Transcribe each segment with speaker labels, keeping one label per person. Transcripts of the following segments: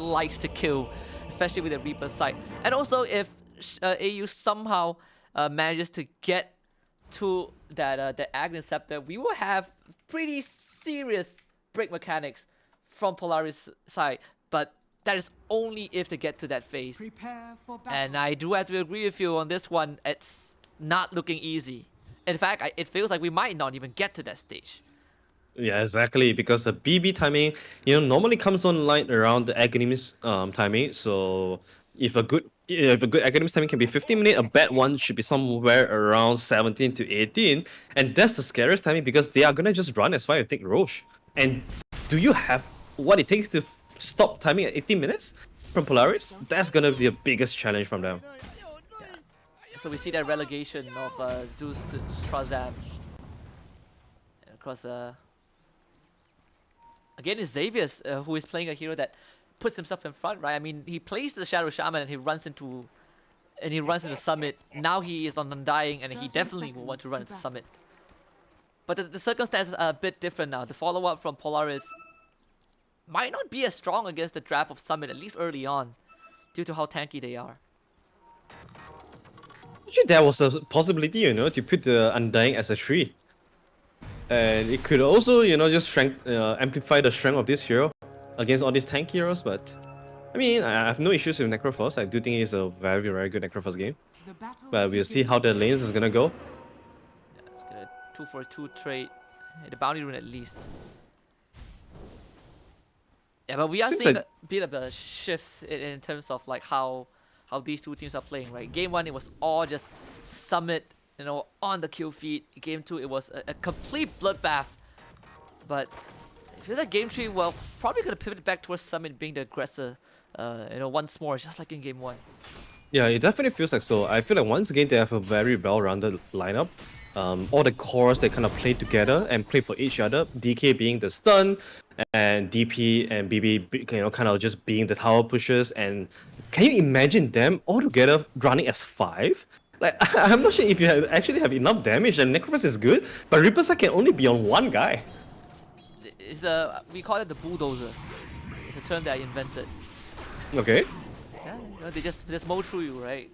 Speaker 1: likes to kill, especially with the Reaper side. And also, if AU somehow manages to get to that Agnes Scepter, we will have pretty serious break mechanics from Polaris side. But that is only if they get to that phase. And I do have to agree with you on this one. It's not looking easy. In fact, it feels like we might not even get to that stage.
Speaker 2: Yeah, exactly. Because the BB timing, normally comes online around the Aghanim timing. So if a good Aghanim timing can be 15 minutes, a bad one should be somewhere around 17 to 18. And that's the scariest timing because they are gonna just run as far as take Roche. And do you have what it takes to stop timing at 18 minutes from Polaris? That's gonna be the biggest challenge from them.
Speaker 1: So we see that relegation of Zeus to Trazam. And of course, again, it's Xavius who is playing a hero that puts himself in front, right? I mean, he plays the Shadow Shaman and he runs into Summit. Now he is on Undying and he definitely will want to run into Summit. But the circumstances are a bit different now. The follow-up from Polaris might not be as strong against the draft of Summit, at least early on, due to how tanky they are.
Speaker 2: Actually, there was a possibility, to put the Undying as a tree. And it could also, just amplify the strength of this hero against all these tank heroes. But I mean, I have no issues with Necrophos. I do think it's a very, very good Necrophos game. But we'll see how the lanes is gonna go.
Speaker 1: Yeah, it's gonna 2-for-2 trade. The bounty rune at least. Yeah, but we are seeing a bit of a shift in terms of like how these two teams are playing, right? Game 1, it was all just Summit, on the kill feed. Game 2, it was a complete bloodbath. But it feels like Game 3, well, probably gonna pivot back towards Summit being the aggressor, once more, just like in Game 1.
Speaker 2: Yeah, it definitely feels like so. I feel like once again they have a very well-rounded lineup. All the cores they kind of play together and play for each other. DK being the stun, and DP and BB, kind of just being the tower pushers. And can you imagine them all together running as 5? Like, I'm not sure if you actually have enough damage, and Necrophos is good, but Reaper side can only be on one guy.
Speaker 1: We call it the bulldozer. It's a term that I invented.
Speaker 2: Okay.
Speaker 1: Yeah, they just mow through you, right?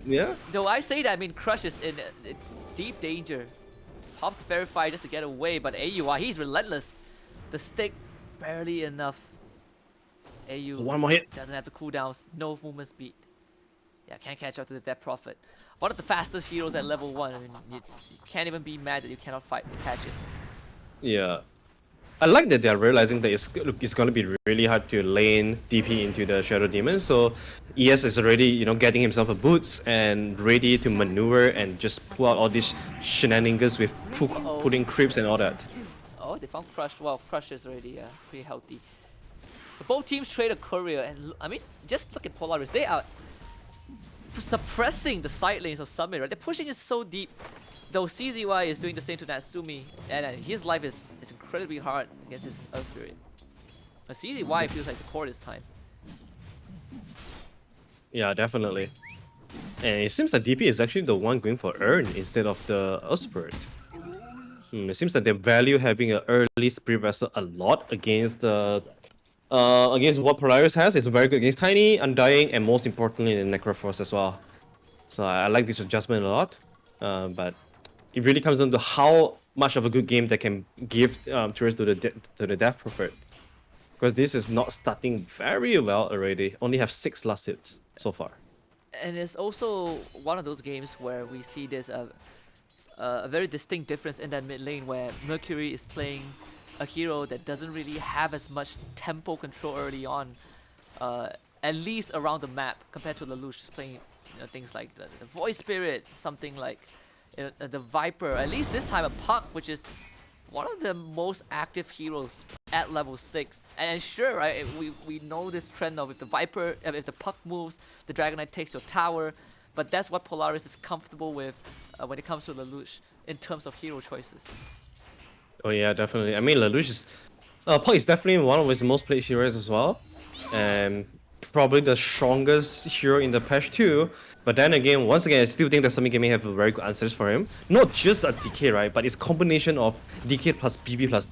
Speaker 2: Yeah.
Speaker 1: Though I say that, I mean, Crush is in deep danger. Pops to verify just to get away, but AU, he's relentless. The stick, barely enough. AU
Speaker 2: one more hit.
Speaker 1: Doesn't have the cooldowns, no movement speed. Yeah, can't catch up to the Death Prophet. One of the fastest heroes at level 1. I mean, you can't even be mad that you cannot fight and catch it.
Speaker 2: Yeah. I like that they are realizing that it's going to be really hard to lane DP into the Shadow Demon. So ES is already, getting himself a boots and ready to maneuver and just pull out all these shenanigans with putting creeps and all that.
Speaker 1: Oh, they found Crush. Well, Crush is already pretty healthy. So both teams trade a courier, and I mean, just look at Polaris. They are suppressing the side lanes of Summit, right? They're pushing it so deep. Though CZY is doing the same to Natsumi, and his life is incredibly hard against his Earth Spirit. But CZY feels like the core this time.
Speaker 2: Yeah, definitely. And it seems that DP is actually the one going for Earn instead of the Earth Spirit. It seems that they value having an early Spirit Vessel a lot against what Polaris has. It's very good against Tiny, Undying, and most importantly, the Necrophos as well. So I like this adjustment a lot. But it really comes down to how much of a good game they can give towards to the Death Prophet. Because this is not starting very well already. Only have 6 last hits so far.
Speaker 1: And it's also one of those games where we see there's a very distinct difference in that mid lane where Mercury is playing a hero that doesn't really have as much tempo control early on, at least around the map, compared to Lelouch, just playing things like the Void Spirit, something like the Viper. At least this time a Puck, which is one of the most active heroes at level 6. And sure, right, we know this trend of if the Viper, if the Puck moves, the Dragon Knight takes your tower. But that's what Polaris is comfortable with when it comes to Lelouch in terms of hero choices.
Speaker 2: Oh yeah, definitely. I mean, Lelouch is... Puck is definitely one of his most played heroes as well. And probably the strongest hero in the patch too. But then again, once again, I still think that Summit Gaming have a very good answers for him. Not just a DK, right? But it's combination of DK plus BB plus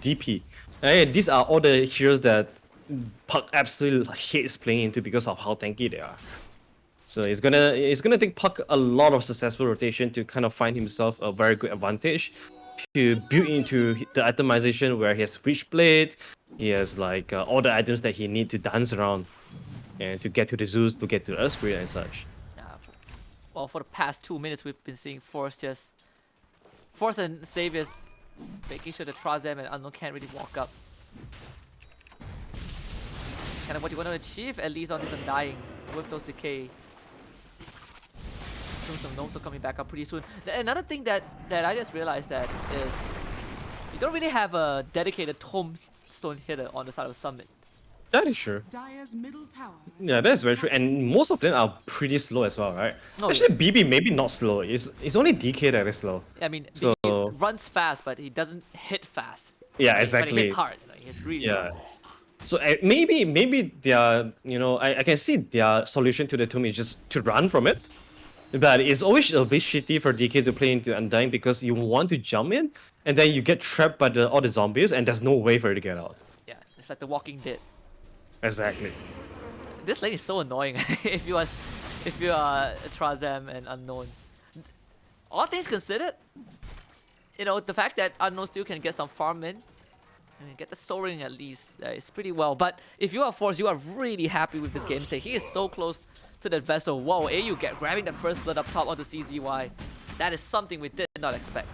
Speaker 2: DP. And these are all the heroes that Puck absolutely hates playing into because of how tanky they are. So it's gonna take Puck a lot of successful rotation to kind of find himself a very good advantage to build into the itemization where he has Reach Blade, he has like all the items that he need to dance around and to get to the Zeus, to get to the Earth Spirit and such.
Speaker 1: Yeah. Well, for the past 2 minutes, we've been seeing Force and Xavier's making sure the Trazem and Unknown can't really walk up. Kind of what you want to achieve, at least on this Undying, with those decay. Some notes are coming back up pretty soon. Another thing that I just realized that is you don't really have a dedicated tombstone hitter on the side of Summit.
Speaker 2: That is true.
Speaker 3: Dire's middle tower.
Speaker 2: Yeah, that's very true. And most of them are pretty slow as well, right?
Speaker 1: Oh,
Speaker 2: Actually, BB maybe not slow. It's only DK that is slow.
Speaker 1: I mean,
Speaker 2: So-
Speaker 1: he runs fast, but he doesn't hit fast.
Speaker 2: Yeah,
Speaker 1: But he
Speaker 2: exactly.
Speaker 1: hits hard. He hits really
Speaker 2: Yeah.
Speaker 1: hard.
Speaker 2: So maybe their I can see their solution to the tomb is just to run from it. But it's always a bit shitty for DK to play into Undying because you want to jump in and then you get trapped by all the zombies and there's no way for you to get out.
Speaker 1: Yeah, it's like The Walking Dead.
Speaker 2: Exactly.
Speaker 1: This lane is so annoying if you are Trazem and Unknown. All things considered, the fact that Unknown still can get some farm in, get the soul ring at least, is pretty well. But if you are Force, you are really happy with this game state. He is so close to that vessel. Whoa, AU grabbing the first blood up top onto CZY. That is something we did not expect.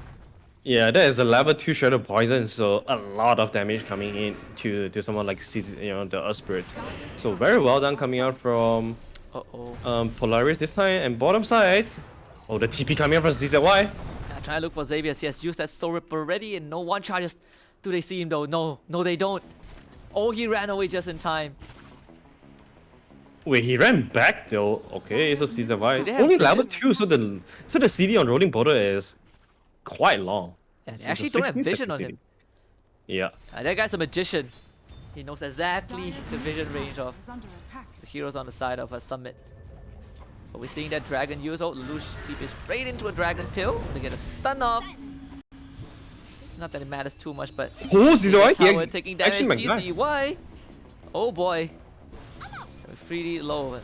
Speaker 2: Yeah, that is a level 2 Shadow Poison, so a lot of damage coming in to someone like the Earth Spirit. So very well done coming out from Polaris this time. And bottom side, the TP coming out from CZY.
Speaker 1: Yeah, trying to look for Xavier. He has used that Soul Ripper already and no one charges. Do they see him though? No, they don't. Oh, he ran away just in time.
Speaker 2: Wait, he ran back though. Okay, so CZY
Speaker 1: Do they have
Speaker 2: only
Speaker 1: vision?
Speaker 2: level 2, so the CD on rolling border is quite long.
Speaker 1: Yeah,
Speaker 2: It's
Speaker 1: they actually
Speaker 2: a
Speaker 1: don't have
Speaker 2: 16
Speaker 1: vision
Speaker 2: second
Speaker 1: on
Speaker 2: CD.
Speaker 1: him.
Speaker 2: Yeah.
Speaker 1: That guy's a magician. He knows exactly the vision range of
Speaker 3: Is under attack.
Speaker 1: the heroes on the side of a Summit. But we're seeing that Dragon use out. Lelouch TP straight into a Dragon Tail to get a stun off. Not that it matters too much, but
Speaker 2: Oh, CZY?
Speaker 1: Tower taking damage.
Speaker 2: Actually, my guy.
Speaker 1: CZY. Oh boy. 3D low.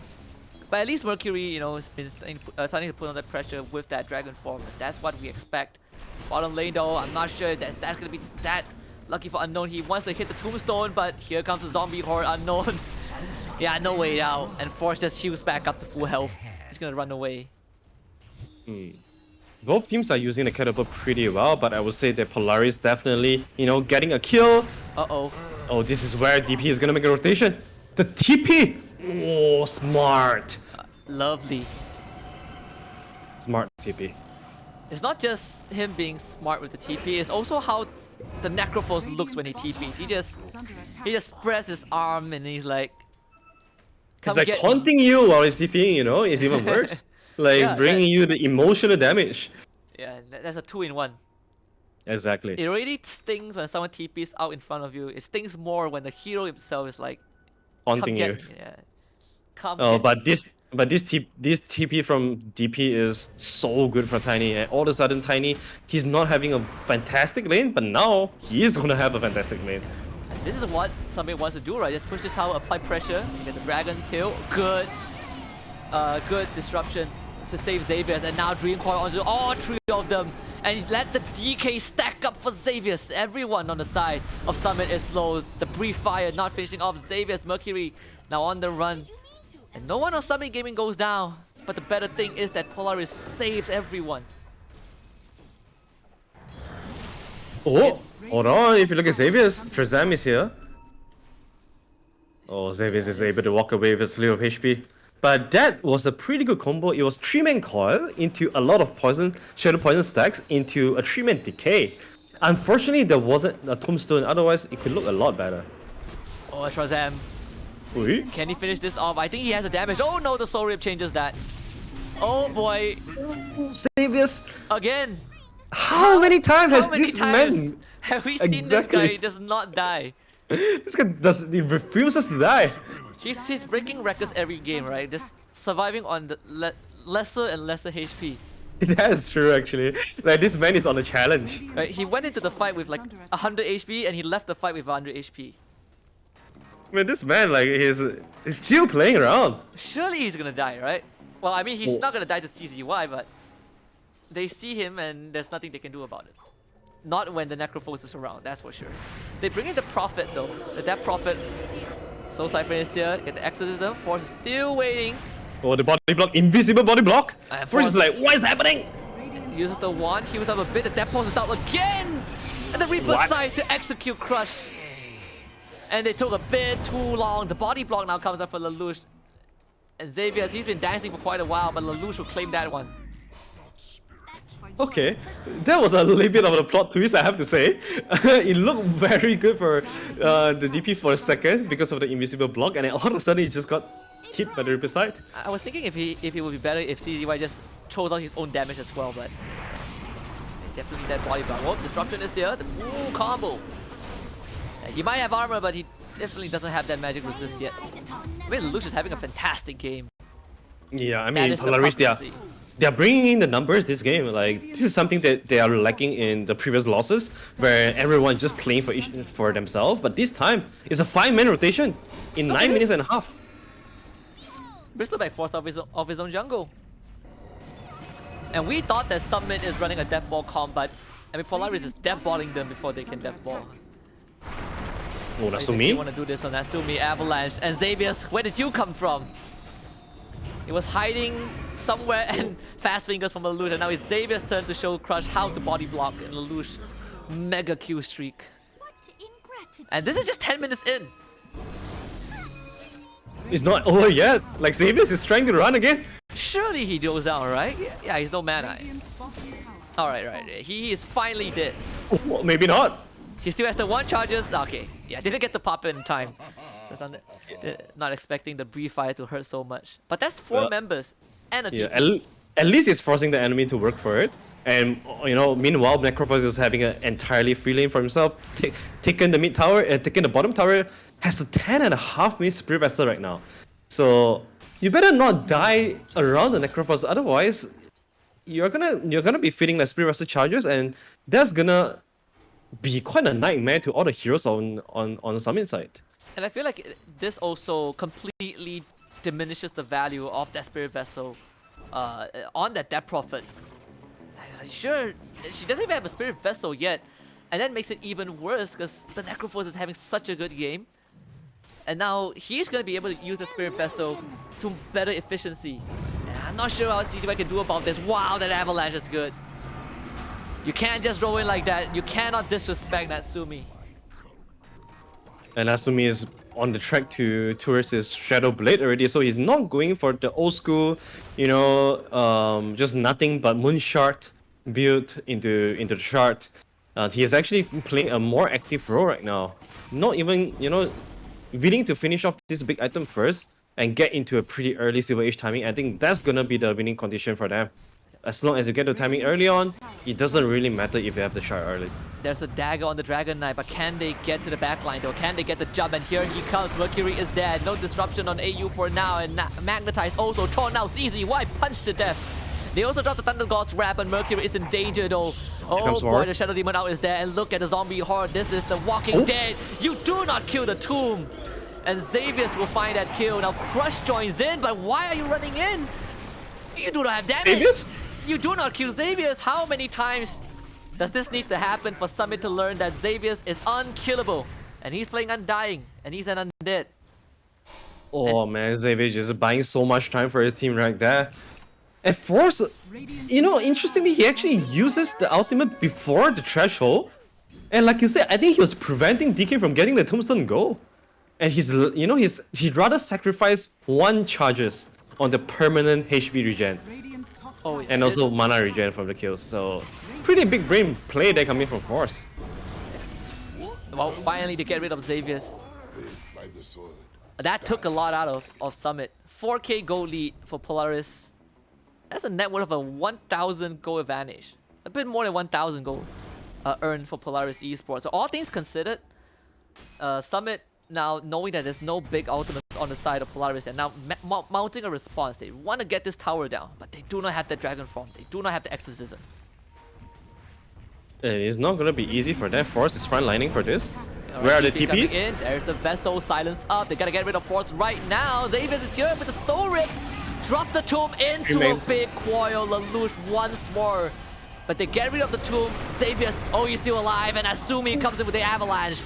Speaker 1: But at least Mercury, has been starting to put on that pressure with that Dragon form. And that's what we expect. Bottom lane though, I'm not sure that's going to be that lucky for Unknown. He wants to hit the tombstone, but here comes the zombie horde. Unknown. Yeah, no way out. And Force just heals back up to full health. He's going to run away.
Speaker 2: Both teams are using the catapult pretty well, but I would say that Polaris definitely, getting a kill.
Speaker 1: Uh-oh.
Speaker 2: Oh, this is where DP is gonna make a rotation. The TP! Oh, smart.
Speaker 1: Lovely.
Speaker 2: Smart TP.
Speaker 1: It's not just him being smart with the TP, it's also how the Necrophos looks when he TPs. He just spreads his arm and he's like,
Speaker 2: It's
Speaker 1: come
Speaker 2: like
Speaker 1: get me.
Speaker 2: taunting you while he's TPing, it's even worse. Like
Speaker 1: Yeah,
Speaker 2: bringing you the emotional damage.
Speaker 1: Yeah, that's a 2-in-1.
Speaker 2: Exactly.
Speaker 1: It already stings when someone TPs out in front of you. It stings more when the hero himself is like,
Speaker 2: Haunting
Speaker 1: come
Speaker 2: you.
Speaker 1: get me. Yeah. Come
Speaker 2: Oh,
Speaker 1: get me.
Speaker 2: but this TP from DP is so good for Tiny, and all of a sudden Tiny, he's not having a fantastic lane, but now he is gonna have a fantastic lane.
Speaker 1: This is what Summit wants to do, right? Just push this tower, apply pressure, get the Dragon Tail. Good disruption to save Xavier's, and now Dream Coil onto all three of them. And let the DK stack up for Xavier's. Everyone on the side of Summit is slow. The brief fire not finishing off Xavier's. Mercury now on the run. And no one on Summit Gaming goes down. But the better thing is that Polaris saves everyone.
Speaker 2: Oh, hold on, if you look at Xavier's, Trazam is here. Oh, Xavier's is able to walk away with a slew of HP. But that was a pretty good combo. It was 3-man coil into a lot of poison, shadow poison stacks into a 3-man decay. Unfortunately, there wasn't a tombstone, otherwise it could look a lot better.
Speaker 1: Oh, Trazam.
Speaker 2: Ui.
Speaker 1: Can he finish this off? I think he has a damage. Oh no, the Soul Rip changes that. Oh boy.
Speaker 2: Xavier's!
Speaker 1: Again.
Speaker 2: How many times has
Speaker 1: How many
Speaker 2: this
Speaker 1: times
Speaker 2: man...
Speaker 1: have we seen
Speaker 2: Exactly.
Speaker 1: this guy? He does not die.
Speaker 2: This guy he refuses to die.
Speaker 1: He's breaking records every game, right? Just surviving on the lesser and lesser HP.
Speaker 2: That's true, actually. Like, this man is on a challenge.
Speaker 1: Right? He went into the fight with like 100 HP and he left the fight with 100 HP.
Speaker 2: Man, this man, like, he's still playing around.
Speaker 1: Surely he's gonna die, right? Well, I mean, he's
Speaker 2: Oh.
Speaker 1: not gonna die to CZY, but they see him and there's nothing they can do about it. Not when the Necrophos is around, that's for sure. They bring in the Prophet though. The Death Prophet. Soul Cypher is here, get the Exorcism. Force is still waiting.
Speaker 2: Oh, the body block, invisible body block.
Speaker 1: And
Speaker 2: Force is like, what is happening?
Speaker 1: Uses the wand, heals up a bit, the Death Pulse is out again! And the Reaper
Speaker 2: What?
Speaker 1: side to execute Crush. And they took a bit too long. The body block now comes up for Lelouch. And Xavier, he's been dancing for quite a while, but Lelouch will claim that one.
Speaker 2: Okay, that was a little bit of a plot twist, I have to say. It looked very good for the DP for a second because of the invisible block, and then all of a sudden he just got hit by the Reaper side.
Speaker 1: I was thinking if it would be better if CZY just throws out his own damage as well, but definitely that body block. Oh, Disruption is there, the full combo. He might have armor, but he definitely doesn't have that magic resist yet. I mean, Lelouch is having a fantastic game.
Speaker 2: Yeah, I
Speaker 1: That
Speaker 2: mean,
Speaker 1: is the
Speaker 2: Polaris,
Speaker 1: prophecy.
Speaker 2: they are bringing in the numbers this game. Like, this is something that they are lacking in the previous losses, where everyone just playing for themselves. But this time, it's a 5-man rotation in 9 minutes and a half.
Speaker 1: Bristleback forced off his own jungle. And we thought that Summit is running a death ball comp, but I mean, Polaris is death balling them before they can death ball.
Speaker 2: Oh,
Speaker 1: They
Speaker 2: Nasumi?
Speaker 1: want to do this on Nasumi, Avalanche, and Xavier's. Where did you come from? He was hiding somewhere and fast fingers from Lelouch, and now it's Xavier's turn to show Crush how to body block and Lelouch mega Q streak. And this is just 10 minutes in.
Speaker 2: It's not over yet. Like, Xavier is trying to run again.
Speaker 1: Surely he goes down, right? Yeah, he's no mana. Alright, right. He is finally dead.
Speaker 2: Well, maybe not.
Speaker 1: He still has the 1 charges. Okay, yeah, didn't get the pop in time. So not expecting the brief fire to hurt so much. But that's 4
Speaker 2: Well,
Speaker 1: members and a team.
Speaker 2: Yeah, at least it's forcing the enemy to work for it. And, you know, meanwhile, Necrophos is having an entirely free lane for himself. Taking the mid tower and taking the bottom tower. Has a 10.5-minute Spirit Vessel right now. So, you better not die around the Necrophos, otherwise, you're gonna be feeling like Spirit Vessel charges, and that's gonna be quite a nightmare to all the heroes on the Summit side.
Speaker 1: And I feel like this also completely diminishes the value of that Spirit Vessel on that Death Prophet. I was like, sure, she doesn't even have a Spirit Vessel yet. And that makes it even worse because the Necrophos is having such a good game. And now he's going to be able to use the Spirit Vessel to better efficiency. And I'm not sure how CGY can do about this. Wow, that Avalanche is good. You can't just roll in like that. You cannot disrespect Natsumi.
Speaker 2: And Asumi is on the track towards his Shadow Blade already, so he's not going for the old school, you know, just nothing but Moon Shard build into the shard. He is actually playing a more active role right now. Not even, you know, willing to finish off this big item first and get into a pretty early Silver Age timing. I think that's gonna be the winning condition for them. As long as you get the timing early on, it doesn't really matter if you have the shard early.
Speaker 1: There's a dagger on the Dragon Knight, but can they get to the backline though? Can they get the jump? And here he comes. Mercury is dead. No disruption on AU for now. And Magnetize also torn out. CZY punched to death. They also dropped the Thunder God's Wrap, and Mercury is in danger though. Oh boy,
Speaker 2: Horde.
Speaker 1: the Shadow Demon out is there. And look at the zombie horde. This is the Walking Dead. You do not kill the tomb. And Xavier's will find that kill. Now Crush joins in, but why are you running in? You do not have damage.
Speaker 2: Xavier's?
Speaker 1: You do not kill Xavier's. How many times does this need to happen for Summit to learn that Xavier's is unkillable? And he's playing Undying, and he's an undead.
Speaker 2: Oh man, Xavier is just buying so much time for his team right there. At Force, you know, interestingly, he actually uses the ultimate before the threshold. And like you said, I think he was preventing DK from getting the Tombstone goal. And he'd rather sacrifice 1 charges on the permanent HP regen.
Speaker 1: Oh, yeah.
Speaker 2: And also mana regen from the kills. So, pretty big brain play there coming from Force.
Speaker 1: Well, finally they get rid of Xavier's. That took a lot out of Summit. 4k gold lead for Polaris. That's a net worth of a 1,000 gold advantage. A bit more than 1,000 gold earned for Polaris Esports. So all things considered, Summit now knowing that there's no big ultimates on the side of Polaris and now mounting a response. They want to get this tower down, but they do not have the Dragon Form. They do not have the Exorcism.
Speaker 2: It's not gonna be easy for that. Force is frontlining for this.
Speaker 1: Alright,
Speaker 2: Where are the
Speaker 1: TP coming
Speaker 2: TPs?
Speaker 1: in. There's the Vessel, silence up. They gotta get rid of Force right now. Xavier is here with the Soul Rip. Drop the Tomb into a big coil. Lelouch once more. But they get rid of the Tomb. Xavier's, oh, he's still alive. And Asumi comes in with the Avalanche.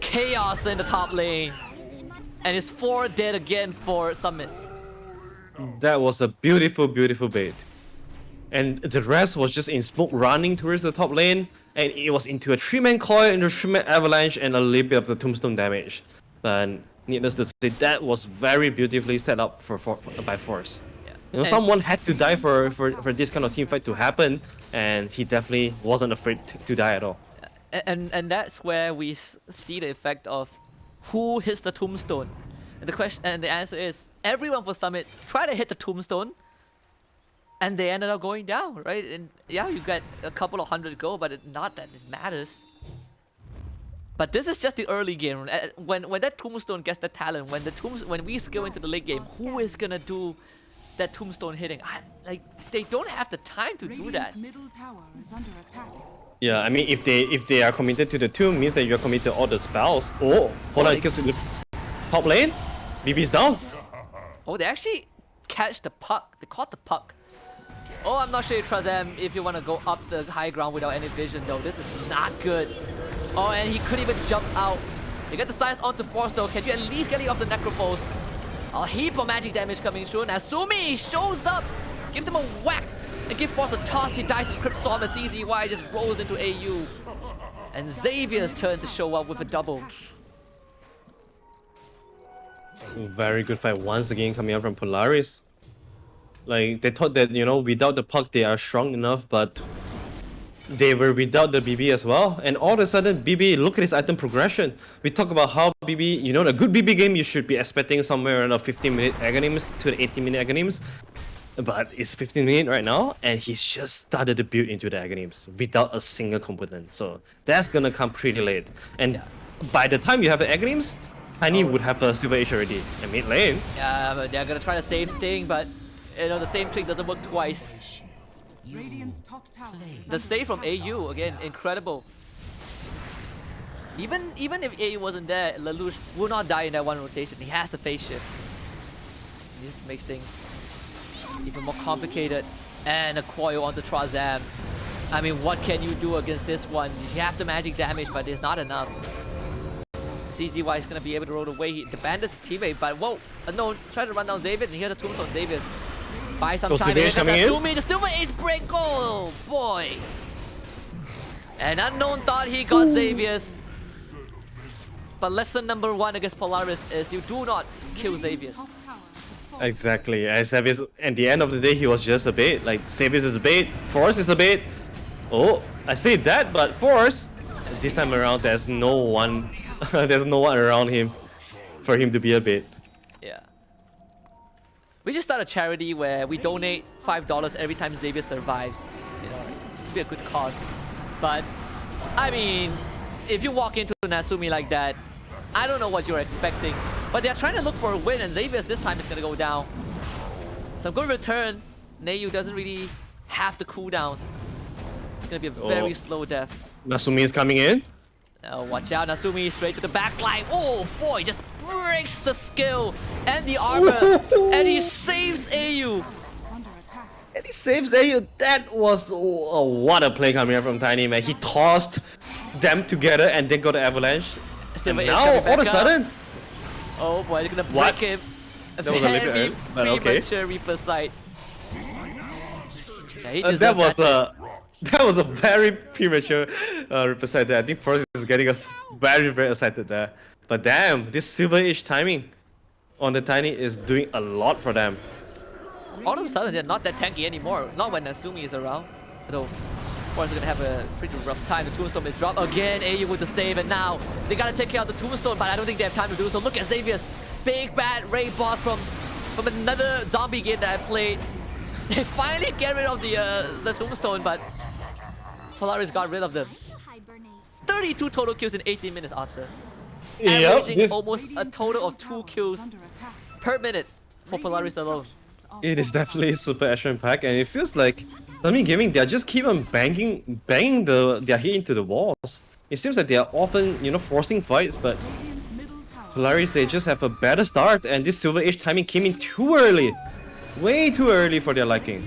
Speaker 1: Chaos in the top lane. And it's 4 dead again for Summit.
Speaker 2: That was a beautiful, beautiful bait. And the rest was just in smoke running towards the top lane. And it was into a 3-man coil, into a 3-man avalanche, and a little bit of the tombstone damage. But needless to say, that was very beautifully set up by Force.
Speaker 1: Yeah.
Speaker 2: You know, someone had to die for this kind of team fight to happen, and he definitely wasn't afraid to die at all.
Speaker 1: And that's where we see the effect of who hits the tombstone. And the question and the answer is everyone for Summit tried to hit the tombstone, and they ended up going down, right? And yeah, you got a couple of hundred gold, but not that it matters. But this is just the early game. When that tombstone gets the talent, when we skill into the late game, who is gonna do that tombstone hitting? Like they don't have the time to do that.
Speaker 3: Middle tower is under attack.
Speaker 2: Yeah, I mean, if they are committed to the tomb, means that you're committed to all the spells. Oh, hold on, because in the top lane, BB's down.
Speaker 1: Oh, they actually catch the puck. They caught the puck. Oh, I'm not sure you trust them if you want to go up the high ground without any vision, though. This is not good. Oh, and he couldn't even jump out. You get the science onto Force, though. Can you at least get it off the Necrophos? A heap of magic damage coming through. Asumi shows up. Give them a whack. And give Force a toss. He dies to Crypt Storm as CZY just rolls into AU. And Xavier's turn to show up with a double.
Speaker 2: Very good fight once again coming out from Polaris. Like, they thought that, you know, without the puck they are strong enough, but they were without the BB as well. And all of a sudden, BB, look at his item progression. We talk about how BB, you know, a good BB game, you should be expecting somewhere around 15-minute Aghanims to 18-minute Aghanims. But it's 15-minute right now, and he's just started to build into the Aghanims without a single component. So that's gonna come pretty late. And by the time you have the Aghanims, Tiny would have a Silver Age already. And mid lane.
Speaker 1: Yeah, but they're gonna try the same thing, but you know, the same trick doesn't work twice.
Speaker 3: Radiant's top tower is
Speaker 1: The
Speaker 3: under
Speaker 1: save from
Speaker 3: attack.
Speaker 1: AU, again, incredible. Even if AU wasn't there, Lelouch will not die in that one rotation. He has to phase shift. This makes things even more complicated. And a coil onto Trazam. I mean, what can you do against this one? You have the magic damage, but it's not enough. CZY is going to be able to roll away. He abandons his teammate, but whoa, no, try to run down Xavier, and here's the tombstone on Xavier. Buy some time, and
Speaker 2: coming in.
Speaker 1: Asumi, the Silver Age break, oh boy. And Unknown thought he got Xavier's. But lesson number 1 against Polaris is you do not kill Xavier's.
Speaker 3: Top tower is falling.
Speaker 2: Exactly. As Xavier's, at the end of the day, he was just a bait. Like, Xavier's is a bait, Force is a bait. Oh, I say that, but Force, this time around, there's no one, there's no one around him for him to be a bait.
Speaker 1: Yeah. We just start a charity where we donate $5 every time Xavier survives. You know, to be a good cause. But, I mean, if you walk into Nasumi like that, I don't know what you're expecting. But they're trying to look for a win, and Xavier's this time is going to go down. So I'm going to return. Nayu doesn't really have the cooldowns. It's going to be a very slow death.
Speaker 2: Nasumi is coming in.
Speaker 1: Now watch out, Nasumi straight to the back line. Oh boy, just breaks the skill and the armor. And he saves AU.
Speaker 3: Is under attack.
Speaker 2: And he saves AU. That was what a play coming out from Tiny, man. He tossed them together and then got the avalanche. And
Speaker 1: Silver Age
Speaker 2: now,
Speaker 1: coming
Speaker 2: all
Speaker 1: back
Speaker 2: of a
Speaker 1: up.
Speaker 2: sudden,
Speaker 1: Oh boy, they're gonna break
Speaker 2: What?
Speaker 1: him.
Speaker 2: That was a little bit
Speaker 1: Very
Speaker 2: early, but okay.
Speaker 1: premature Reaper sight. Yeah, he
Speaker 2: that
Speaker 1: deserved
Speaker 2: was
Speaker 1: that.
Speaker 2: that was a very premature represent there. I think Force is getting a very excited there. But damn, this Silver Age timing on the Tiny is doing a lot for them.
Speaker 1: All of a sudden, they're not that tanky anymore. Not when Nasumi is around. Though, Force are gonna have a pretty rough time. The Tombstone is dropped again. AU with the save, and now they gotta take care of the Tombstone, but I don't think they have time to do so. Look at Xavier's big bad raid boss from another zombie game that I played. They finally get rid of the Tombstone, but Polaris got rid of them. 32 total kills in 18 minutes, Arthur.
Speaker 2: Yep,
Speaker 1: Averaging almost a total of 2 kills
Speaker 3: Under attack.
Speaker 1: per minute for Polaris alone.
Speaker 2: it is definitely super action packed, and it feels like Sunmi Gaming, they just keep on banging their hit into the walls. it seems like they are often, forcing fights, but
Speaker 3: Radiant's middle tower.
Speaker 2: Polaris, they just have a better start, and this Silver Age timing came in too early. Way too early for their liking.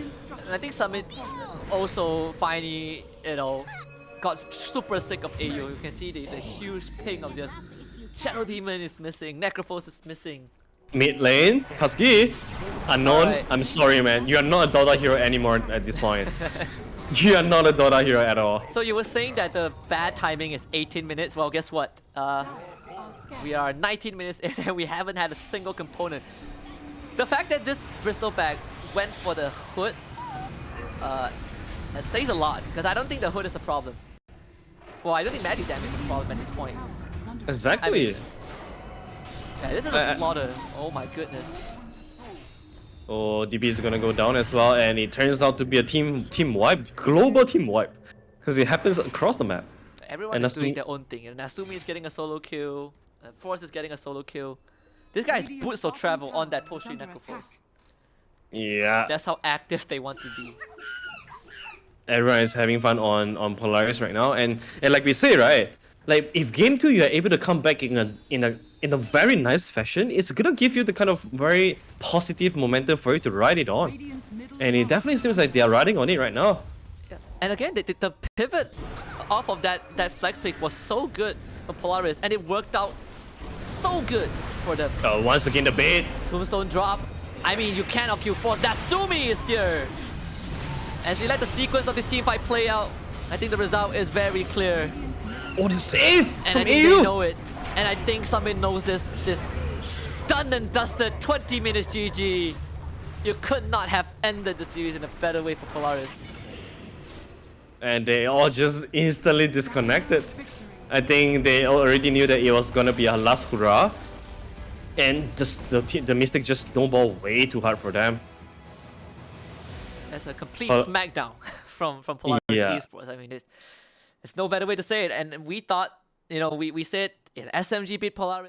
Speaker 1: And I think Summit also finally, got super sick of AU. You can see the huge ping of just Shadow Demon is missing, Necrophos is missing.
Speaker 2: Mid lane, Husky, Unknown,
Speaker 1: Alright.
Speaker 2: I'm sorry man, you are not a Dota hero anymore at this point. You are not a Dota hero at all.
Speaker 1: So you were saying that the bad timing is 18 minutes. Well, guess what?
Speaker 3: Are scared.
Speaker 1: We are 19 minutes in and we haven't had a single component. The fact that this Bristol bag went for the hood, that says a lot, because I don't think the hood is a problem. Well, I don't think magic damage is a problem at this point.
Speaker 3: Tower is under
Speaker 2: Exactly.
Speaker 1: Yeah, this is a slaughter. Oh my goodness.
Speaker 2: Oh, DB is gonna go down as well, and it turns out to be a team wipe, global team wipe, because it happens across the map.
Speaker 1: Everyone
Speaker 2: And
Speaker 1: is doing
Speaker 2: Nasumi-
Speaker 1: their own thing. And Nasumi is getting a solo kill. Force is getting a solo kill. This guy is
Speaker 3: Radiant's
Speaker 1: boots of
Speaker 3: bottom
Speaker 1: travel on
Speaker 3: tower
Speaker 1: that
Speaker 3: is
Speaker 1: post
Speaker 3: under
Speaker 1: Necrophos.
Speaker 3: attack.
Speaker 2: Yeah,
Speaker 1: That's how active they want to be.
Speaker 2: everyone is having fun on Polaris right now, and like we say, right, like if game 2 you are able to come back in a very nice fashion, it's gonna give you the kind of very positive momentum for you to ride it on,
Speaker 3: Radiant's middle
Speaker 2: and it
Speaker 3: tower
Speaker 2: definitely
Speaker 3: is
Speaker 2: seems like they are riding on it right now.
Speaker 1: Yeah. And again, the pivot off of that flex pick was so good for Polaris, and it worked out so good for them.
Speaker 2: Once again, the bait.
Speaker 1: Tombstone drop. I mean, you cannot kill force. Nasumi is here. As we let the sequence of this team fight play out, I think the result is very clear.
Speaker 2: Oh, the save
Speaker 1: And
Speaker 2: from
Speaker 1: I think they
Speaker 2: AU.
Speaker 1: know it. And I think Summit knows this done and dusted 20 minutes GG. You could not have ended the series in a better way for Polaris.
Speaker 2: And they all just instantly disconnected. I think they already knew that it was gonna be a last hurrah, and just the Mystic just snowballed way too hard for them.
Speaker 1: That's a complete smackdown from Polaris
Speaker 2: Yeah.
Speaker 1: Esports. I mean, it's no better way to say it. And we thought, we said SMG beat Polaris.